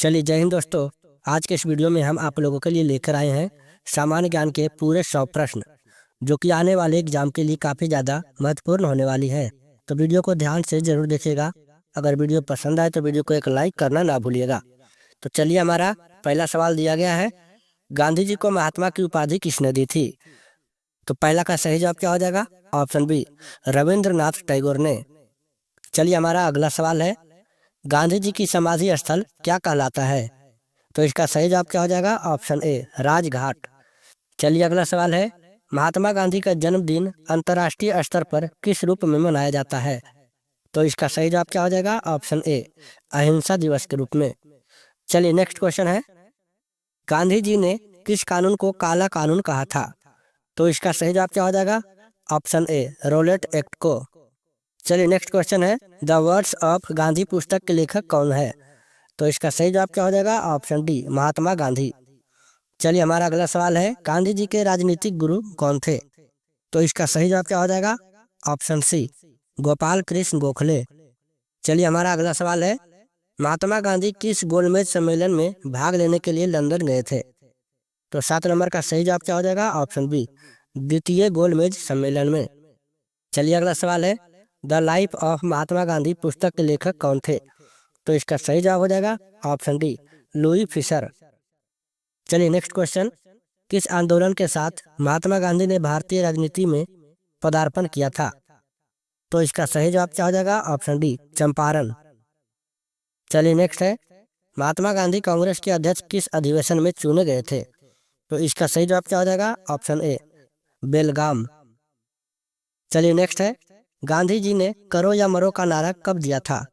चलिए जय हिंद दोस्तों। आज के इस वीडियो में हम आप लोगों के लिए लेकर आए हैं सामान्य ज्ञान के पूरे 100 प्रश्न, जो कि आने वाले एग्जाम के लिए काफ़ी ज़्यादा महत्वपूर्ण होने वाली है। तो वीडियो को ध्यान से जरूर देखिएगा। अगर वीडियो पसंद आए तो वीडियो को एक लाइक करना ना भूलिएगा। तो चलिए, हमारा पहला सवाल दिया गया है, गांधी जी को महात्मा की उपाधि किसने दी थी? तो पहला का सही जवाब क्या हो जाएगा? ऑप्शन बी, रविंद्रनाथ टैगोर ने। चलिए, हमारा अगला सवाल है, गांधी जी की समाधि स्थल क्या कहलाता है? तो इसका सही जवाब क्या हो जाएगा? Option A, Rajghat. चलिए, अगला सवाल है, महात्मा गांधी का जन्मदिन अंतर्राष्ट्रीय स्तर पर किस रूप में मनाया जाता है? तो इसका सही जवाब क्या हो जाएगा? ऑप्शन ए, अहिंसा दिवस के रूप में। चलिए, नेक्स्ट क्वेश्चन है, गांधी जी ने किस कानून को काला कानून कहा था? तो इसका सही जवाब क्या हो जाएगा? ऑप्शन ए, रोलेट एक्ट को। चलिए, नेक्स्ट क्वेश्चन है, द वर्ड्स ऑफ गांधी पुस्तक के लेखक कौन है? तो इसका सही जवाब क्या हो जाएगा? Option D, Mahatma Gandhi. चलिए, हमारा अगला सवाल है, गांधी जी के राजनीतिक गुरु कौन थे? तो इसका सही जवाब क्या हो जाएगा? Option C, Gopal Krishna Gokhale. चलिए, हमारा अगला सवाल है, महात्मा गांधी किस गोलमेज सम्मेलन में भाग लेने के लिए लंदन गए थे? तो 7 नंबर का सही जवाब क्या हो जाएगा? ऑप्शन बी, द्वितीय गोलमेज सम्मेलन में। चलिए, अगला सवाल है, the life of Mahatma Gandhi पुस्तक के लेखक कौन थे? तो इसका सही जवाब हो जाएगा ऑप्शन डी, लुई फिशर। चलिए, नेक्स्ट क्वेश्चन, किस आंदोलन के साथ महात्मा गांधी ने भारतीय राजनीति में पदार्पण किया था? तो इसका सही जवाब क्या हो जाएगा? Option D, Champaran. चलिए, नेक्स्ट है, महात्मा गांधी कांग्रेस के अध्यक्ष किस अधिवेशन में चुने गए थे? तो इसका सही जवाब क्या हो जाएगा? ऑप्शन ए, बेलगाम। चलिए, नेक्स्ट है, गांधी जी ने करो या मरो का नारा कब दिया था?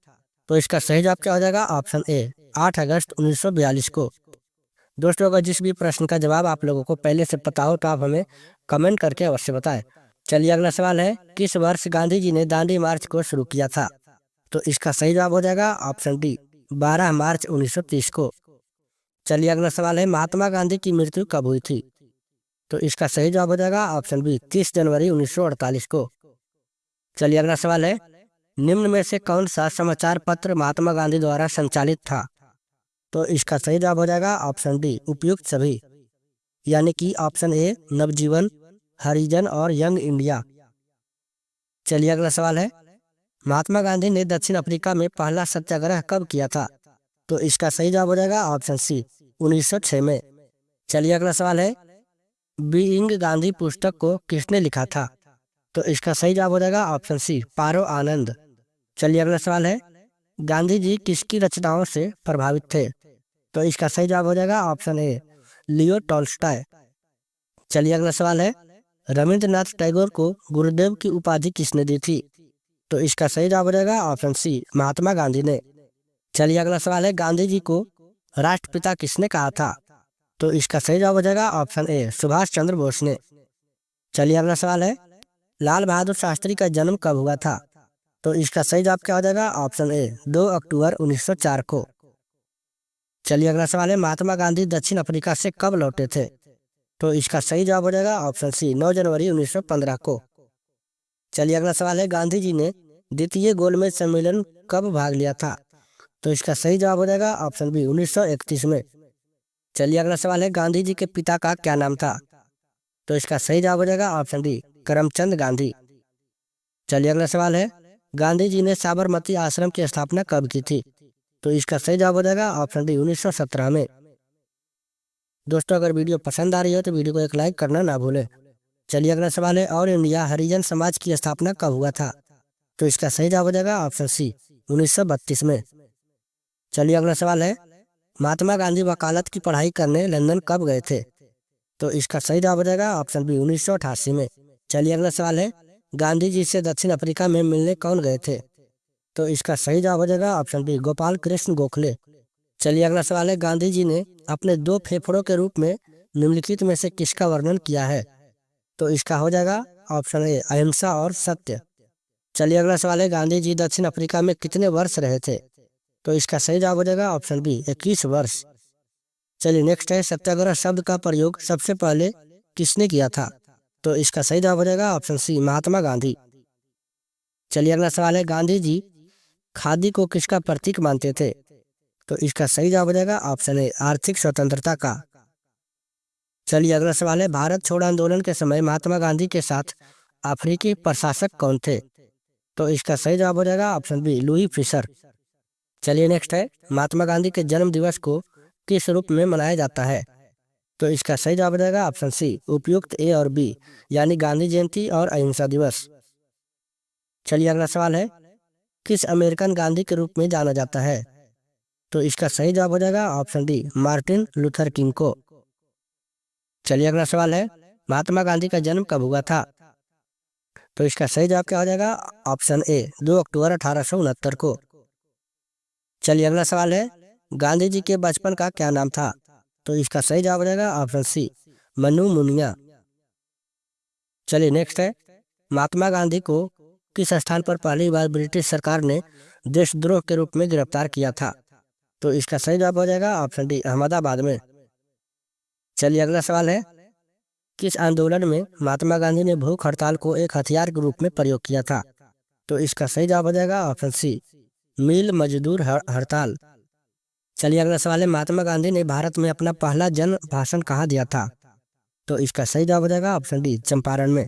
तो इसका सही जवाब क्या हो जाएगा? ऑप्शन ए, 8 अगस्त 1942 को। दोस्तों, अगर जिस भी प्रश्न का जवाब आप लोगों को पहले से पता हो तो आप हमें कमेंट करके अवश्य बताएं। चलिए, अगला सवाल है, किस वर्ष गांधी जी ने दांडी मार्च को शुरू किया था? तो इसका सही जवाब हो जाएगा ऑप्शन डी, 12 मार्च 1930 को। चलिए, अगला सवाल है, महात्मा गांधी की मृत्यु कब हुई थी? तो इसका सही जवाब हो जाएगा ऑप्शन बी, 30 जनवरी 1948 को। चलिए, अगला सवाल है, निम्न में से कौन सा समाचार पत्र महात्मा गांधी द्वारा संचालित था? तो इसका सही जवाब हो जाएगा ऑप्शन डी, उपयुक्त सभी, यानी कि ऑप्शन ए, नवजीवन, हरिजन और यंग इंडिया। चलिए, अगला सवाल है, महात्मा गांधी ने दक्षिण अफ्रीका में पहला सत्याग्रह कब किया था? तो इसका सही जवाब हो जाएगा ऑप्शन सी, 1906 में। चलिए, अगला सवाल है, बीइंग गांधी पुस्तक को किसने लिखा था? तो इसका सही जवाब हो जाएगा ऑप्शन सी, पारो आनंद। चलिए, अगला सवाल है, गांधी जी किसकी रचनाओं से प्रभावित थे? तो इसका सही जवाब हो जाएगा ऑप्शन ए, लियो टॉल्स्टॉय। चलिए, अगला सवाल है, रविंद्रनाथ टैगोर को गुरुदेव की उपाधि किसने दी थी? तो इसका सही जवाब हो जाएगा ऑप्शन सी, महात्मा गांधी ने। चलिए, अगला सवाल है, गांधी जी को राष्ट्रपिता किसने कहा था? तो इसका सही जवाब हो जाएगा ऑप्शन ए, सुभाष चंद्र बोस ने। चलिए, अगला सवाल है, लाल बहादुर शास्त्री का जन्म कब हुआ था? तो इसका सही जवाब क्या हो जाएगा? ऑप्शन ए, 2 अक्टूबर 1904 को। चलिए, अगला सवाल है, महात्मा गांधी दक्षिण अफ्रीका से कब लौटे थे? तो इसका सही जवाब हो जाएगा ऑप्शन सी, 9 जनवरी 1915 को। चलिए, अगला सवाल है, गांधी जी ने द्वितीय गोलमेज सम्मेलन कब भाग लिया था? तो इसका सही जवाब हो जाएगा ऑप्शन बी, 1931 में। चलिए, अगला सवाल है, गांधी जी के पिता का क्या नाम था? तो इसका सही जवाब हो जाएगा ऑप्शन डी, करमचंद गांधी। चलिए, अगला सवाल है, गांधी जी ने साबरमती आश्रम की स्थापना कब की थी? तो इसका सही जवाब हो जाएगा ऑप्शन डी, 1917 में। दोस्तों, अगर वीडियो पसंद आ रही हो तो वीडियो को एक लाइक करना ना भूलें। चलिए, अगला सवाल है, ऑल इंडिया हरिजन समाज की स्थापना कब हुआ था? तो इसका सही जवाब हो जाएगा ऑप्शन सी, 1932 में। चलिए, अगला सवाल है, महात्मा गांधी वकालत की पढ़ाई करने लंदन कब गए थे? तो इसका सही जवाब हो जाएगा ऑप्शन बी, 1988 में। चलिए, अगला सवाल है, गांधी जी से दक्षिण अफ्रीका में मिलने कौन गए थे? तो इसका सही जवाब हो जाएगा ऑप्शन बी, गोपाल कृष्ण गोखले। चलिए, अगला सवाल है, गांधी जी ने अपने 2 फेफड़ों के रूप में निम्नलिखित में से किसका वर्णन किया है? तो इसका हो जाएगा ऑप्शन ए, अहिंसा और सत्य। चलिए, अगला सवाल है, गांधी जी दक्षिण अफ्रीका में कितने वर्ष रहे थे? तो इसका सही जवाब हो जाएगा ऑप्शन बी, 21 वर्ष। चलिए, नेक्स्ट है, सत्याग्रह शब्द का प्रयोग सबसे पहले किसने किया था? तो इसका सही जवाब हो जाएगा ऑप्शन सी, महात्मा गांधी। चलिए, अगला सवाल है, गांधी जी खादी को किसका प्रतीक मानते थे? तो इसका सही जवाब हो जाएगा ऑप्शन ए आर्थिक स्वतंत्रता का। चलिए अगला सवाल है, भारत छोड़ो आंदोलन के समय महात्मा गांधी के साथ अफ्रीकी प्रशासक कौन थे? तो इसका सही जवाब हो जाएगा ऑप्शन बी लुई फिशर। चलिए नेक्स्ट है, महात्मा गांधी के जन्म दिवस को किस रूप में मनाया जाता है? तो इसका सही जवाब हो जाएगा ऑप्शन सी उपयुक्त ए और बी, यानी गांधी जयंती और अहिंसा दिवस। चलिए अगला सवाल है, किस अमेरिकन गांधी के रूप में जाना जाता है? तो इसका सही जवाब हो जाएगा option D Martin Luther king को। चलिए अगला सवाल है, महात्मा गांधी का जन्म कब हुआ था? तो इसका सही जवाब क्या हो जाएगा ऑप्शन ए 2 अक्टूबर 1869 को। चलिए अगला सवाल है, गांधी जी के बचपन का क्या नाम था? तो इसका सही जवाब हो जाएगा ऑप्शन सी मनु मुनिया। चलिए नेक्स्ट है, महात्मा गांधी को किस स्थान पर पहली बार ब्रिटिश सरकार ने देशद्रोह के रूप में गिरफ्तार किया था? तो इसका सही जवाब हो जाएगा ऑप्शन डी अहमदाबाद में। चलिए अगला सवाल है, किस आंदोलन में महात्मा गांधी ने भूख हड़ताल को एक हथियार के रूप में प्रयोग किया था? तो इसका सही जवाब हो जाएगा ऑप्शन सी मिल मजदूर हड़ताल। चलिए अगला सवाल है, महात्मा गांधी ने भारत में अपना पहला जन भाषण कहाँ दिया था? तो इसका सही जवाब हो जाएगा ऑप्शन डी चंपारण में।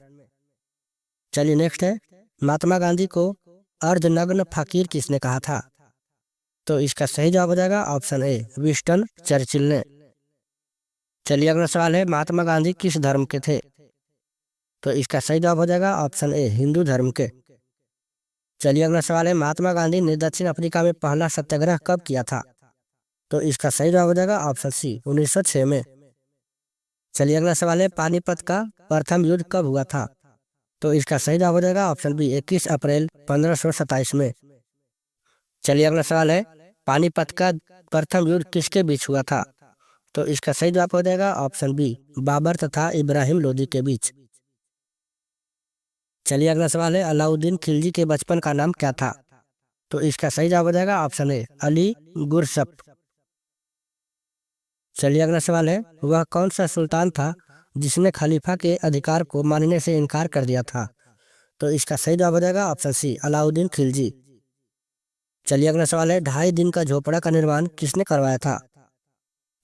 चलिए नेक्स्ट है, महात्मा गांधी को अर्धनग्न फकीर किसने कहा था? तो इसका सही जवाब हो जाएगा ऑप्शन ए विंस्टन चर्चिल ने। चलिए अगला सवाल है, महात्मा गांधी किस धर्म के थे? तो इसका सही जवाब हो जाएगा ऑप्शन ए हिंदू धर्म के। चलिए अगला सवाल है, महात्मा गांधी ने दक्षिण अफ्रीका में पहला सत्याग्रह कब किया था? तो इसका सही जवाब हो जाएगा ऑप्शन सी 1906 में। चलिए अगला सवाल है, पानीपत का प्रथम युद्ध कब हुआ था? तो इसका सही जवाब हो जाएगा ऑप्शन बी 21 अप्रैल 1527 में। चलिए अगला सवाल है, पानीपत का प्रथम युद्ध किसके बीच हुआ था? तो इसका सही जवाब हो जाएगा ऑप्शन बी बाबर तथा इब्राहिम लोदी के बीच। चलिए अगला सवाल है, अलाउद्दीन खिलजी के बचपन का नाम क्या था? तो इसका सही जवाब हो जाएगा ऑप्शन ए अली गुरसप। चलिए अगला सवाल है, वह कौन सा सुल्तान था जिसने खलीफा के अधिकार को मानने से इनकार कर दिया था? तो इसका सही जवाब हो जाएगा ऑप्शन सी अलाउद्दीन खिलजी। चलिए अगला सवाल है, 2.5 दिन का झोपड़ा का निर्माण किसने करवाया था?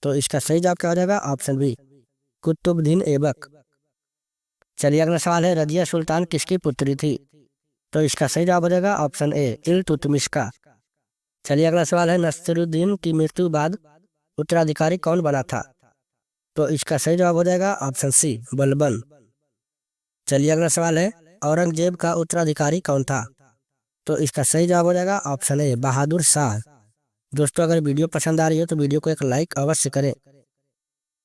तो इसका सही जवाब क्या हो जाएगा ऑप्शन बी कुतुबुद्दीन ऐबक। चलिए अगला सवाल है, रजिया सुल्तान किसकी पुत्री थी? तो इसका सही जवाब हो जाएगा ऑप्शन ए इल्तुतमिश का। चलिए अगला सवाल है, नसीरुद्दीन की मृत्यु बाद उत्तराधिकारी कौन बना था? तो इसका सही जवाब हो जाएगा ऑप्शन सी बलबन। चलिए अगला सवाल है, औरंगजेब का उत्तराधिकारी कौन था? तो इसका सही जवाब हो जाएगा ऑप्शन ए बहादुर शाह। दोस्तों अगर वीडियो पसंद आ रही है तो वीडियो को एक लाइक अवश्य करें।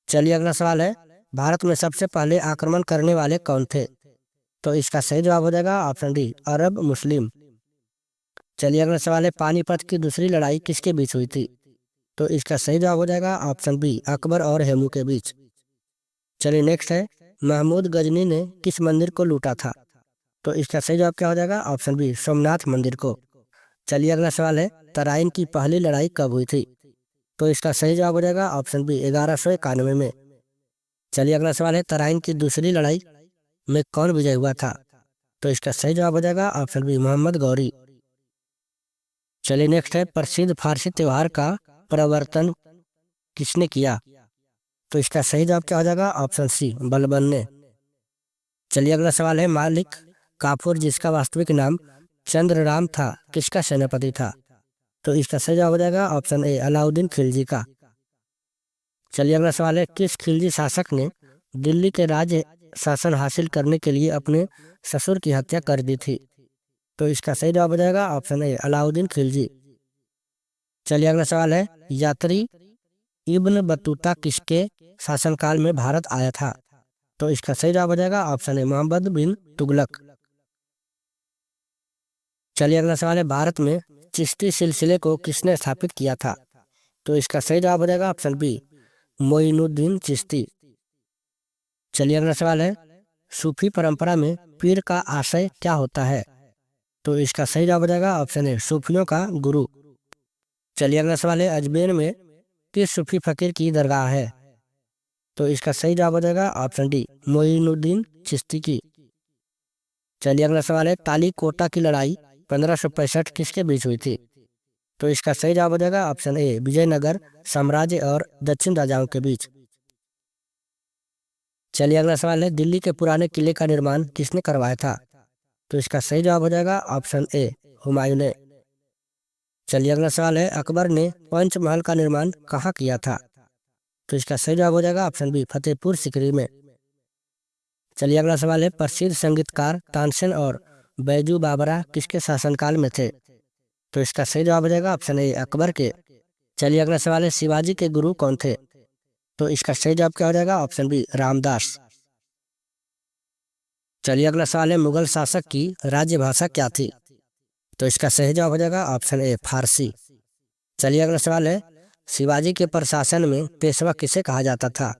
चलिए अगला सवाल है, भारत में सबसे पहले आक्रमण करने वाले कौन थे? तो इसका सही जवाब हो जाएगा ऑप्शन डी अरब मुस्लिम। चलिए अगला सवाल है, पानीपत की दूसरी लड़ाई किसके बीच हुई थी? तो इसका सही जवाब हो जाएगा ऑप्शन बी अकबर और हेमू के बीच। चलिए नेक्स्ट है, महमूद गजनी ने किस मंदिर को लूटा था? तो इसका सही जवाब क्या हो जाएगा ऑप्शन बी सोमनाथ मंदिर को। चलिए अगला सवाल है, तराइन की पहली लड़ाई कब हुई थी? तो इसका सही जवाब हो जाएगा ऑप्शन बी 1191 में। चलिए अगला सवाल है, तराइन की दूसरी लड़ाई में कौन विजय हुआ था? तो इसका सही जवाब हो जाएगा ऑप्शन बी मोहम्मद गौरी। चलिए नेक्स्ट है, प्रसिद्ध फारसी त्योहार का प्रवर्तन किसने किया? तो इसका सही जवाब क्या हो जाएगा ऑप्शन सी बलबन ने। चलिए अगला सवाल है, मालिक काफूर जिसका वास्तविक नाम चंद्रराम था किसका सेनापति था? तो इसका सही जवाब हो जाएगा ऑप्शन ए अलाउद्दीन खिलजी का। चलिए अगला सवाल है, किस खिलजी शासक ने दिल्ली के राज्य शासन हासिल करने के लिए अपने ससुर की हत्या कर दी थी? तो इसका सही जवाब हो जाएगा ऑप्शन ए अलाउद्दीन खिलजी। चलिए अगला सवाल है, यात्री इब्न बतूता किसके शासनकाल में भारत आया था? तो इसका सही जवाब हो जाएगा ऑप्शन ए मोहम्मद बिन तुगलक। चलिए अगला सवाल है, भारत में चिश्ती सिलसिले को किसने स्थापित किया था? तो इसका सही जवाब हो जाएगा ऑप्शन बी मोइनुद्दीन चिश्ती। चलिए अगला सवाल है, सूफी परंपरा में पीर का आशय क्या होता है? तो इसका सही जवाब हो जाएगा ऑप्शन ए सूफियों का गुरु। चलिए अगला सवाल है, अजमेर में किस सूफी फकीर की दरगाह है? तो इसका सही जवाब हो जाएगा ऑप्शन डी मोइनुद्दीन चिश्ती की। चलिए अगला सवाल है, ताली कोटा की लड़ाई 1565 किसके बीच हुई थी? तो इसका सही जवाब हो जाएगा ऑप्शन ए विजयनगर साम्राज्य और दक्षिण राजाओं के बीच। चलिए अगला सवाल है, दिल्ली के पुराने किले का निर्माण किसने करवाया था? तो इसका सही जवाब हो जाएगा ऑप्शन ए हुमायूं ने। चलिए अगला सवाल है, अकबर ने पंचमहल का निर्माण कहाँ किया था? तो इसका सही जवाब हो जाएगा ऑप्शन बी फतेहपुर सिकरी में। चलिए अगला सवाल है, प्रसिद्ध संगीतकार तानसेन और बैजू बावरा किसके शासनकाल में थे? तो इसका सही जवाब हो जाएगा ऑप्शन ए अकबर के। चलिए अगला सवाल है, शिवाजी के गुरु कौन थे? तो इसका सही जवाब क्या हो जाएगा ऑप्शन बी रामदास। चलिए अगला सवाल है, मुगल शासक की राज्य भाषा क्या थी? तो इसका सही जवाब हो जाएगा ऑप्शन ए फारसी। चलिए अगला सवाल है, शिवाजी के प्रशासन में पेशवा किसे कहा जाता था?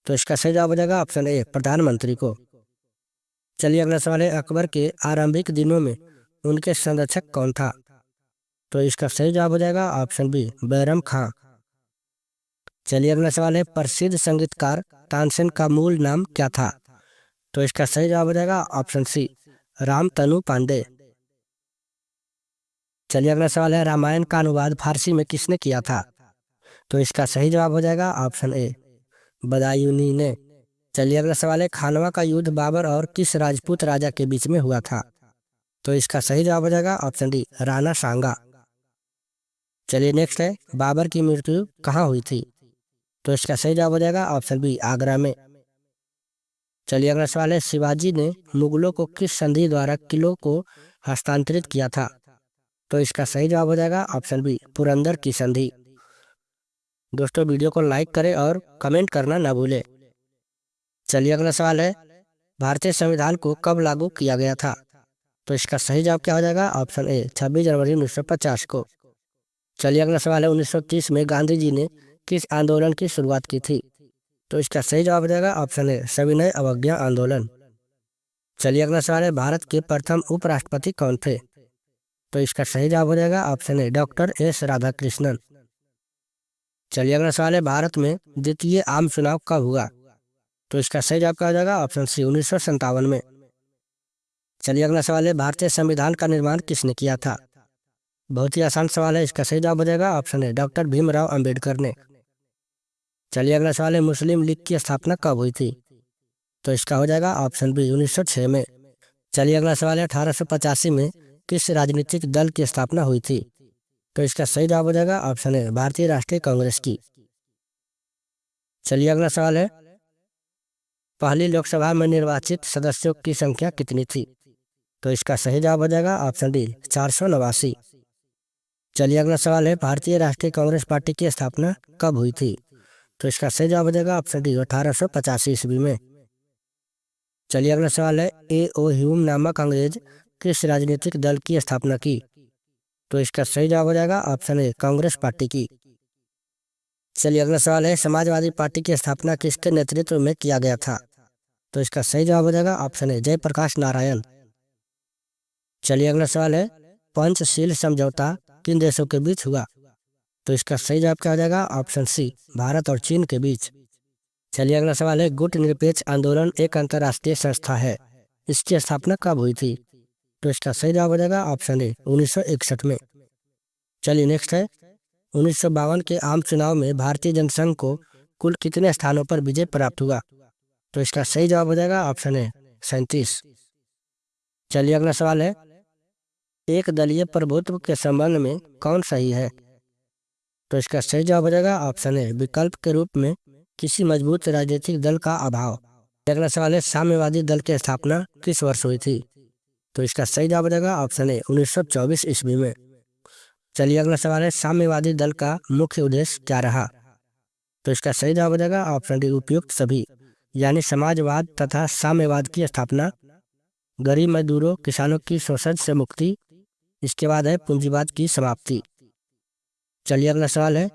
तो इसका सही जवाब हो जाएगा ऑप्शन ए प्रधानमंत्री को। चलिए अगला सवाल है, अकबर के आरंभिक दिनों में उनके संरक्षक कौन था? तो इसका सही जवाब हो जाएगा ऑप्शन बी बैरम खां। चलिए अगला सवाल है, प्रसिद्ध संगीतकार तानसेन का मूल नाम क्या था? तो इसका सही जवाब हो जाएगा ऑप्शन सी रामतनु पांडे। चलिए अगला सवाल है, रामायण का अनुवाद फारसी में किसने किया था? तो इसका सही जवाब हो जाएगा ऑप्शन ए बदायूनी ने। चलिए अगला सवाल है, खानवा का युद्ध बाबर और किस राजपूत राजा के बीच में हुआ था? तो इसका सही जवाब हो जाएगा ऑप्शन डी राणा सांगा। चलिए नेक्स्ट है, बाबर की मृत्यु कहाँ हुई थी? तो इसका सही जवाब हो जाएगा ऑप्शन बी आगरा में। चलिए अगला सवाल है, शिवाजी ने मुगलों को किस संधि द्वारा किलों को हस्तांतरित किया था? तो इसका सही जवाब हो जाएगा ऑप्शन बी पुरंदर की संधि। दोस्तों वीडियो को लाइक करें और कमेंट करना ना भूलें। चलिए अगला सवाल है, भारतीय संविधान को कब लागू किया गया था? तो इसका सही जवाब क्या हो जाएगा ऑप्शन ए 26 जनवरी 1950 को। चलिए अगला सवाल है, 1930 में गांधी जी ने किस आंदोलन की शुरुआत की थी? तो इसका सही जवाब हो जाएगा ऑप्शन ए सविनय अवज्ञा आंदोलन। चलिए अगला सवाल है, भारत के प्रथम उपराष्ट्रपति कौन थे? तो इसका सही जवाब हो जाएगा option A doctor S Radhakrishnan. चलिए अगला सवाल है, भारत में द्वितीय आम चुनाव कब हुआ? तो इसका सही जवाब क्या हो जाएगा ऑप्शन सी 1957 में। चलिए अगला सवाल है, भारतीय संविधान का निर्माण किसने किया था? बहुत ही आसान सवाल है, इसका सही जवाब हो जाएगा option A doctor Bhimrao Ambedkar ने। चलिए अगला सवाल है, मुस्लिम लीग की स्थापना कब हुई थी? तो इसका हो जाएगा ऑप्शन बी 1906 में। चलिए अगला सवाल है, 1885 में किस राजनीतिक दल की स्थापना हुई थी? तो इसका सही जवाब हो जाएगा ऑप्शन है भारतीय राष्ट्रीय कांग्रेस की। चलिए अगला सवाल है, पहली लोकसभा में निर्वाचित सदस्यों की संख्या कितनी थी? तो इसका सही जवाब हो जाएगा ऑप्शन डी 489। चलिए अगला सवाल है, भारतीय राष्ट्रीय कांग्रेस पार्टी की स्थापना कब हुई थी? तो इसका सही जवाब हो जाएगा ऑप्शन डी 1885 ईस्वी में। चलिए अगला सवाल है, ए ओ ह्यूम नामक अंग्रेज किस राजनीतिक दल की स्थापना की? तो इसका सही जवाब हो जाएगा ऑप्शन ए कांग्रेस पार्टी की। चलिए अगला सवाल है, समाजवादी पार्टी की स्थापना किसके नेतृत्व में किया गया था? तो इसका सही जवाब हो जाएगा ऑप्शन ए जयप्रकाश नारायण। चलिए अगला सवाल है, पंचशील समझौता किन देशों के बीच हुआ? तो इसका सही जवाब क्या हो जाएगा ऑप्शन सी भारत और चीन के बीच। चलिए अगला सवाल है, गुट निरपेक्ष आंदोलन एक अंतर्राष्ट्रीय संस्था है, इसकी स्थापना कब हुई थी? तो इसका सही जवाब हो जाएगा ऑप्शन ए 1961 में। चलिए नेक्स्ट है, 1952 के आम चुनाव में भारतीय जनसंघ को कुल कितने स्थानों पर विजय प्राप्त हुआ? तो इसका सही जवाब हो जाएगा ऑप्शन ए 37। चलिए अगला सवाल है, एक दलीय प्रभुत्व के संबंध में कौन सही है? तो इसका सही जवाब हो जाएगा ऑप्शन ए विकल्प के रूप में किसी मजबूत राजनीतिक दल का अभाव। अगला सवाल है, साम्यवादी दल की स्थापना किस वर्ष हुई थी? तो इसका सही जवाब हो जाएगा ऑप्शन ए 1924 ईस्वी में। चलिए अगला सवाल है, साम्यवादी दल का मुख्य उद्देश्य क्या रहा? तो इसका सही जवाब हो जाएगा ऑप्शन डी उपयुक्त सभी, यानी समाजवाद तथा साम्यवाद की स्थापना, गरीब मजदूरों किसानों की शोषण से मुक्ति, इसके बाद है पूंजीवाद की समाप्ति। चलिए अगला सवाल है,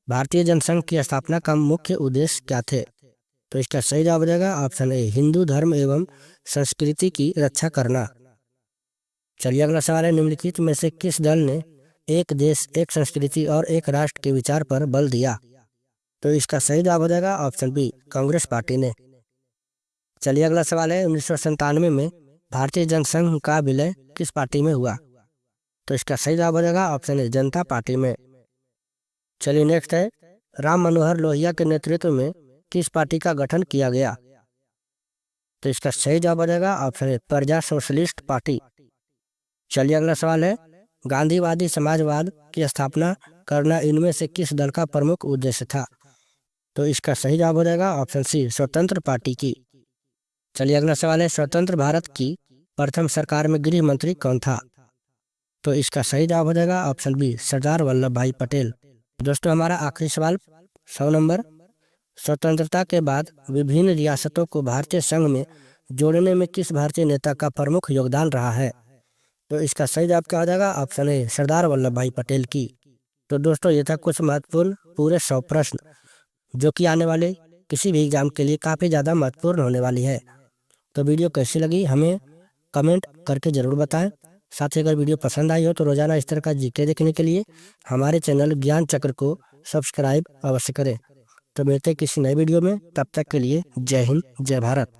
भारतीय जनसंघ की स्थापना का मुख्य उद्देश्य क्या थे? तो इसका सही जवाब हो जाएगा ऑप्शन ए हिंदू धर्म एवं संस्कृति की रक्षा करना। चलिए अगला सवाल है, निम्नलिखित में से किस दल ने एक देश एक संस्कृति और एक राष्ट्र के विचार पर बल दिया? तो इसका सही जवाब हो जाएगा ऑप्शन बी कांग्रेस पार्टी ने। चलिए अगला सवाल है, 1997 में भारतीय जनसंघ का विलय किस पार्टी में हुआ? तो इसका सही जवाब हो जाएगा ऑप्शन ए जनता पार्टी में। चलिए नेक्स्ट है, राम मनोहर लोहिया के नेतृत्व में किस पार्टी का गठन किया गया? तो इसका सही जवाब हो जाएगा ऑप्शन ए प्रजा सोशलिस्ट पार्टी। चलिए अगला सवाल है, गांधीवादी समाजवाद की स्थापना करना इनमें से किस दल का प्रमुख उद्देश्य था? तो इसका सही जवाब हो जाएगा ऑप्शन सी स्वतंत्र पार्टी की। चलिए अगला सवाल है, स्वतंत्र भारत की प्रथम सरकार में गृह मंत्री कौन था? तो इसका सही जवाब हो जाएगा ऑप्शन बी सरदार वल्लभ भाई पटेल। दोस्तों हमारा आखिरी सवाल 100 नंबर, स्वतंत्रता के बाद विभिन्न रियासतों को भारतीय संघ में जोड़ने में किस भारतीय नेता का प्रमुख योगदान रहा है? तो इसका सही जवाब क्या हो जाएगा ऑप्शन ए सरदार वल्लभ भाई पटेल की। तो दोस्तों ये था कुछ महत्वपूर्ण पूरे 100 प्रश्न जो कि आने वाले किसी भी एग्जाम के लिए काफ़ी ज़्यादा महत्वपूर्ण होने वाली है। तो वीडियो कैसी लगी हमें कमेंट करके ज़रूर बताएं। साथ ही अगर वीडियो पसंद आई हो तो रोजाना इस तरह का जीके देखने के लिए हमारे चैनल ज्ञान चक्र को सब्सक्राइब अवश्य करें। तो मिलते हैं किसी नए वीडियो में, तब तक के लिए जय हिंद जय भारत।